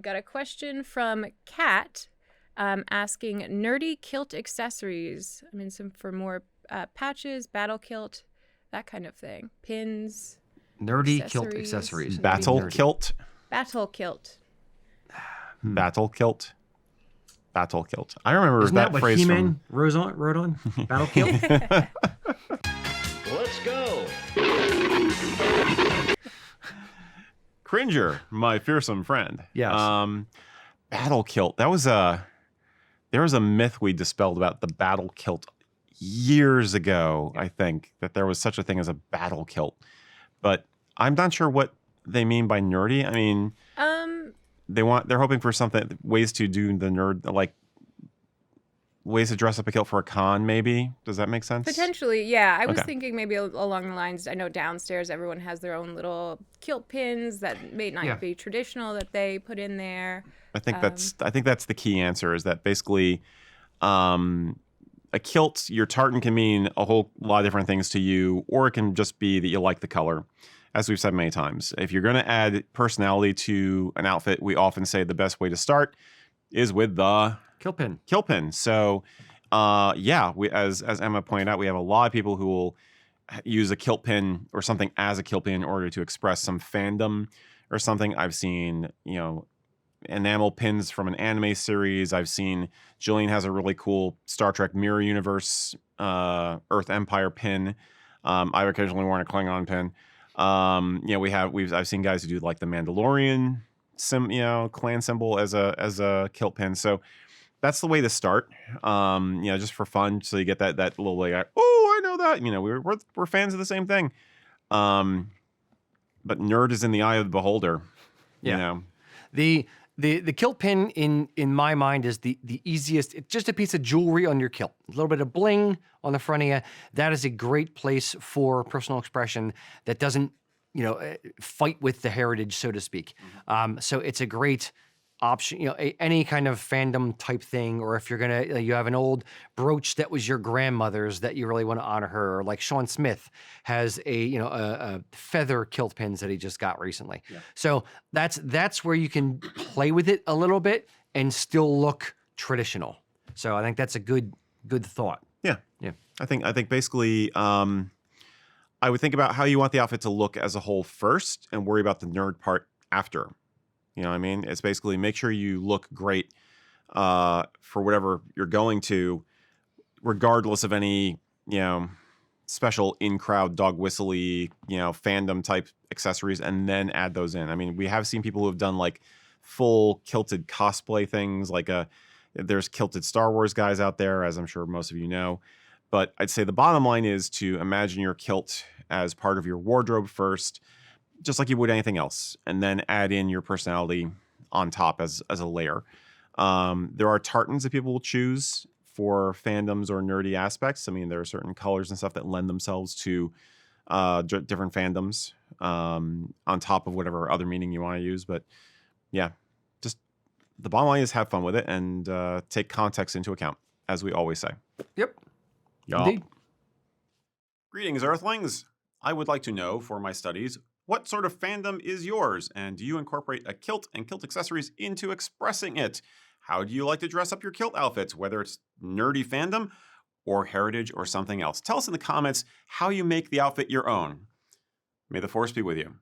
Got a question from Kat asking nerdy kilt accessories. I mean, some for more patches, battle kilt, that kind of thing. Pins. Nerdy kilt accessories. Battle kilt. Battle kilt. Battle kilt. Battle kilt. I remember Isn't that what phrase He-Man wrote on? Battle kilt? Let's go. Cringer, my fearsome friend. Yes. Battle kilt. There was a myth we dispelled about the battle kilt years ago, I think, that there was such a thing as a battle kilt. But I'm not sure what they mean by nerdy. I mean, they're hoping for something, ways to do the nerd, like ways to dress up a kilt for a con, maybe. Does that make sense? Potentially, yeah. I was Okay. thinking maybe along the lines, I know downstairs everyone has their own little kilt pins that may not be traditional that they put in there. I think that's the key answer, is that basically a kilt, your tartan can mean a whole lot of different things to you, or it can just be that you like the color. As we've said many times, if you're going to add personality to an outfit, we often say the best way to start is with the Kilt pin. Kilt pin. So, as Emma pointed out, we have a lot of people who will use a kilt pin or something as a kilt pin in order to express some fandom or something. I've seen, enamel pins from an anime series. I've seen Jillian has a really cool Star Trek Mirror Universe Earth Empire pin. I've occasionally worn a Klingon pin. I've seen guys who do like the Mandalorian clan symbol as a kilt pin. So that's the way to start. Just for fun, so you get that little like, oh, I know that. We're fans of the same thing. But nerd is in the eye of the beholder. Yeah. The kilt pin in my mind is the easiest. It's just a piece of jewelry on your kilt. A little bit of bling on the front of you. That is a great place for personal expression that doesn't, fight with the heritage, so to speak. So it's a great option, any kind of fandom type thing, or if you're gonna, you have an old brooch that was your grandmother's that you really want to honor her, or like Sean Smith has a feather kilt pins that he just got recently. Yeah. So that's where you can play with it a little bit and still look traditional. So I think that's a good thought. Yeah. Yeah. I think basically, I would think about how you want the outfit to look as a whole first, and worry about the nerd part after. You know what I mean? It's basically make sure you look great for whatever you're going to, regardless of any, special in-crowd dog whistly, fandom type accessories, and then add those in. I mean, we have seen people who have done like full kilted cosplay things, like there's kilted Star Wars guys out there, as I'm sure most of you know. But I'd say the bottom line is to imagine your kilt as part of your wardrobe first, just like you would anything else, and then add in your personality on top as a layer. There are tartans that people will choose for fandoms or nerdy aspects. I mean, there are certain colors and stuff that lend themselves to different fandoms on top of whatever other meaning you want to use. But yeah, just the bottom line is have fun with it and take context into account, as we always say. Yep. Indeed. Greetings, Earthlings. I would like to know for my studies, what sort of fandom is yours, and do you incorporate a kilt and kilt accessories into expressing it? How do you like to dress up your kilt outfits, whether it's nerdy fandom or heritage or something else? Tell us in the comments how you make the outfit your own. May the force be with you.